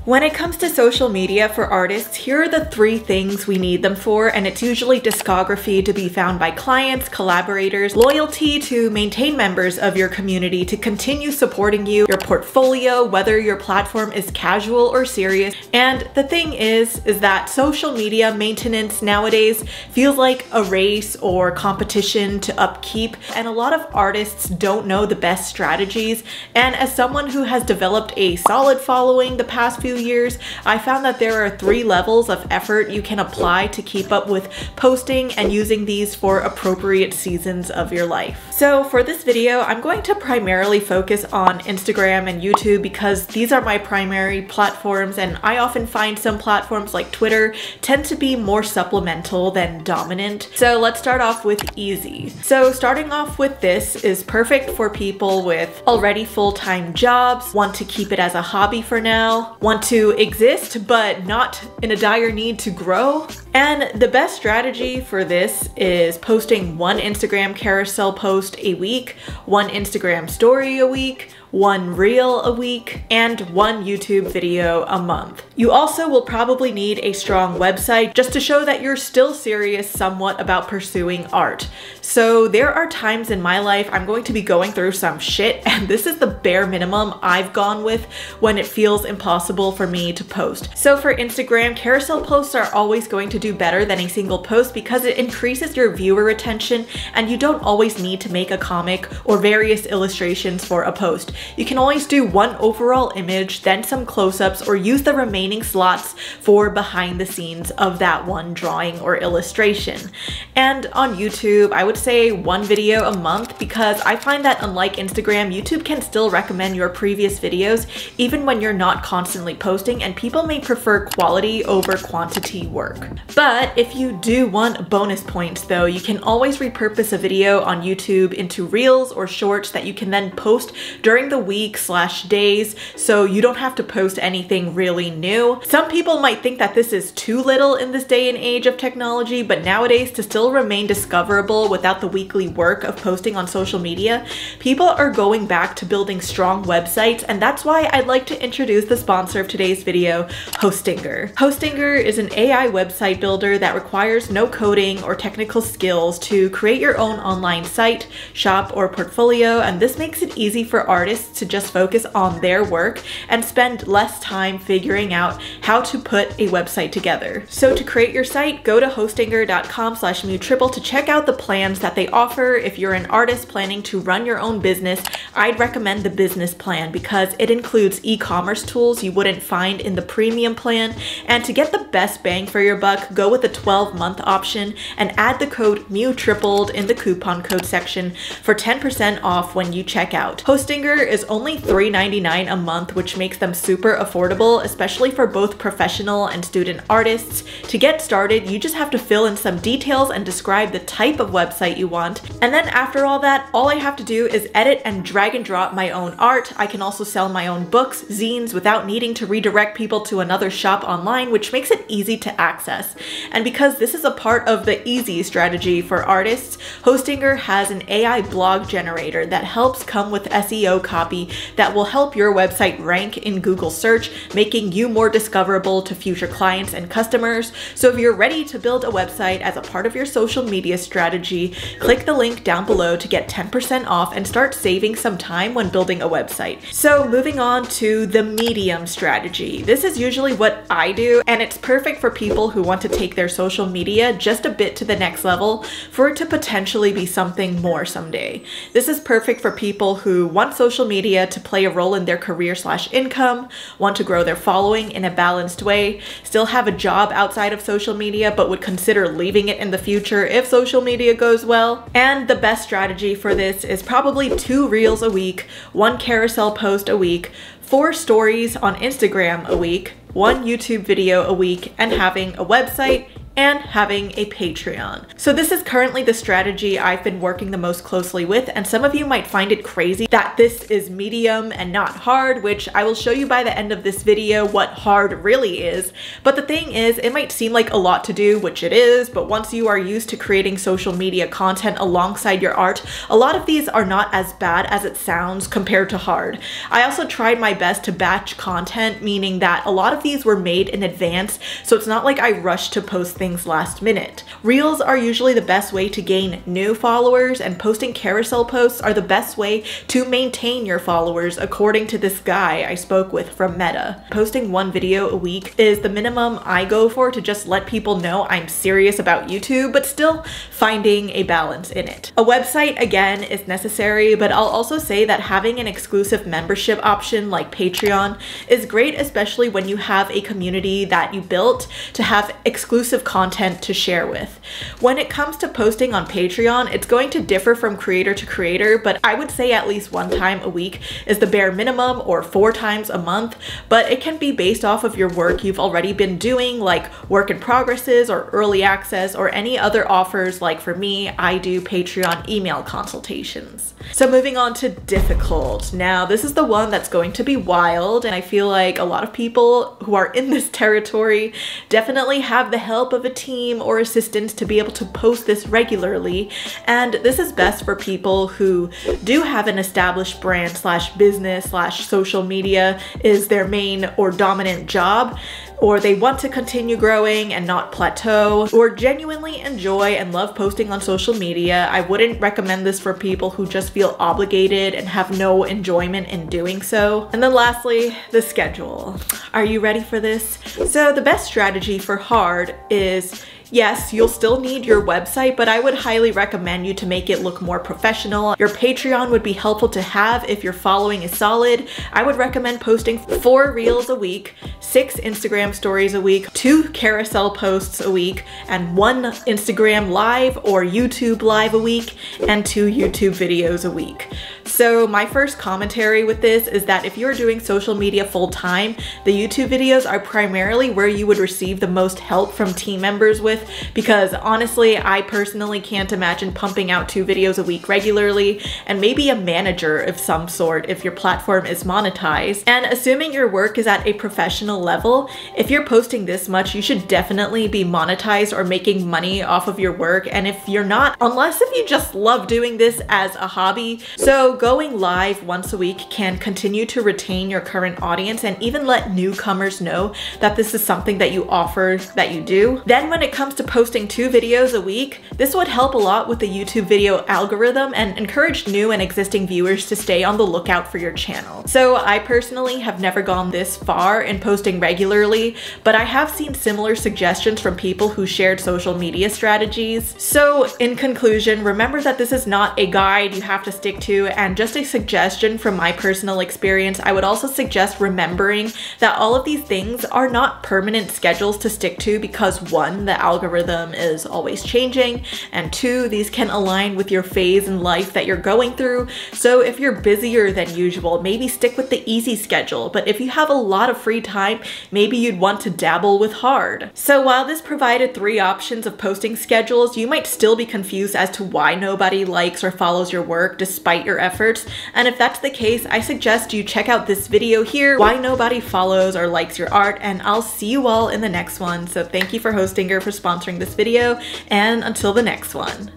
When it comes to social media for artists, here are the 3 things we need them for, and it's usually discography to be found by clients, collaborators, loyalty to maintain members of your community to continue supporting you, your portfolio, whether your platform is casual or serious. And the thing is that social media maintenance nowadays feels like a race or competition to upkeep, and a lot of artists don't know the best strategies. And as someone who has developed a solid following the past few years, I found that there are 3 levels of effort you can apply to keep up with posting and using these for appropriate seasons of your life. So for this video, I'm going to primarily focus on Instagram and YouTube because these are my primary platforms, and I often find some platforms like Twitter tend to be more supplemental than dominant. So let's start off with easy. So starting off with this is perfect for people with already full-time jobs, want to keep it as a hobby for now, want to exist but not in a dire need to grow. And the best strategy for this is posting 1 Instagram carousel post a week, 1 Instagram story a week, 1 reel a week, and 1 YouTube video a month. You also will probably need a strong website just to show that you're still serious somewhat about pursuing art. So there are times in my life I'm going to be going through some shit, and this is the bare minimum I've gone with when it feels impossible for me to post. So for Instagram, carousel posts are always going to do better than a single post because it increases your viewer retention, and you don't always need to make a comic or various illustrations for a post. You can always do 1 overall image, then some close-ups, or use the remaining slots for behind the scenes of that 1 drawing or illustration. And on YouTube, I would say 1 video a month because I find that unlike Instagram, YouTube can still recommend your previous videos even when you're not constantly posting, and people may prefer quality over quantity work. But if you do want bonus points though, you can always repurpose a video on YouTube into reels or shorts that you can then post during the week/days, so you don't have to post anything really new. Some people might think that this is too little in this day and age of technology, but nowadays to still remain discoverable without the weekly work of posting on social media, people are going back to building strong websites, and that's why I'd like to introduce the sponsor of today's video, Hostinger. Hostinger is an AI website builder that requires no coding or technical skills to create your own online site, shop, or portfolio, and this makes it easy for artists to just focus on their work and spend less time figuring out how to put a website together. So to create your site, go to hostinger.com/mewtriple to check out the plans that they offer. If you're an artist planning to run your own business, I'd recommend the business plan because it includes e-commerce tools you wouldn't find in the premium plan. And to get the best bang for your buck, go with the 12-month option and add the code MEWTRIPLED in the coupon code section for 10% off when you check out. Hostinger is only $3.99 a month, which makes them super affordable, especially for both professional and student artists. To get started, you just have to fill in some details and describe the type of website you want. And then after all that, all I have to do is edit and drag and drop my own art. I can also sell my own books, zines, without needing to redirect people to another shop online, which makes it easy to access. And because this is a part of the easy strategy for artists, Hostinger has an AI blog generator that helps come with SEO copy that will help your website rank in Google search, making you more discoverable to future clients and customers. So if you're ready to build a website as a part of your social media strategy, click the link down below to get 10% off and start saving some time when building a website. So moving on to the medium strategy. This is usually what I do, and it's perfect for people who want to take their social media just a bit to the next level for it to potentially be something more someday. This is perfect for people who want social media to play a role in their career/income, want to grow their following in a balanced way, still have a job outside of social media but would consider leaving it in the future if social media goes well. And the best strategy for this is probably 2 reels a week, 1 carousel post a week, 4 stories on Instagram a week, 1 YouTube video a week, and having a website and having a Patreon. So this is currently the strategy I've been working the most closely with, and some of you might find it crazy that this is medium and not hard, which I will show you by the end of this video what hard really is. But the thing is, it might seem like a lot to do, which it is, but once you are used to creating social media content alongside your art, a lot of these are not as bad as it sounds compared to hard. I also tried my best to batch content, meaning that a lot of these were made in advance, so it's not like I rushed to post things last minute. Reels are usually the best way to gain new followers, and posting carousel posts are the best way to maintain your followers, according to this guy I spoke with from Meta. Posting one video a week is the minimum I go for to just let people know I'm serious about YouTube, but still finding a balance in it. A website, again, is necessary, but I'll also say that having an exclusive membership option like Patreon is great, especially when you have a community that you built to have exclusive content to share with. When it comes to posting on Patreon, it's going to differ from creator to creator, but I would say at least one time a week is the bare minimum, or 4 times a month, but it can be based off of your work you've already been doing, like work in progresses or early access or any other offers. Like for me, I do Patreon email consultations. So moving on to difficult. Now this is the one that's going to be wild, and I feel like a lot of people who are in this territory definitely have the help of a team or assistants to be able to post this regularly, and this is best for people who do have an established brand slash business slash social media is their main or dominant job, or they want to continue growing and not plateau, or genuinely enjoy and love posting on social media. I wouldn't recommend this for people who just feel obligated and have no enjoyment in doing so. And then lastly, the schedule. Are you ready for this? So the best strategy for hard is, yes, you'll still need your website, but I would highly recommend you to make it look more professional. Your Patreon would be helpful to have if your following is solid. I would recommend posting 4 reels a week, 6 Instagram stories a week, 2 carousel posts a week, and 1 Instagram live or YouTube live a week, and 2 YouTube videos a week. So my first commentary with this is that if you're doing social media full time, the YouTube videos are primarily where you would receive the most help from team members with, because honestly, I personally can't imagine pumping out 2 videos a week regularly, and maybe a manager of some sort if your platform is monetized. And assuming your work is at a professional level, if you're posting this much, you should definitely be monetized or making money off of your work. And if you're not, unless if you just love doing this as a hobby. So going live once a week can continue to retain your current audience and even let newcomers know that this is something that you offer, that you do. Then when it comes to posting 2 videos a week, this would help a lot with the YouTube video algorithm and encourage new and existing viewers to stay on the lookout for your channel. So I personally have never gone this far in posting regularly, but I have seen similar suggestions from people who shared social media strategies. So in conclusion, remember that this is not a guide you have to stick to, and just a suggestion from my personal experience. I would also suggest remembering that all of these things are not permanent schedules to stick to, because 1, the algorithm is always changing, and 2, these can align with your phase in life that you're going through. So if you're busier than usual, maybe stick with the easy schedule, but if you have a lot of free time, maybe you'd want to dabble with hard. So while this provided 3 options of posting schedules, you might still be confused as to why nobody likes or follows your work despite your efforts, and if that's the case, I suggest you check out this video here, why nobody follows or likes your art, and I'll see you all in the next one. So thank you for Hostinger for sponsoring this video, and until the next one.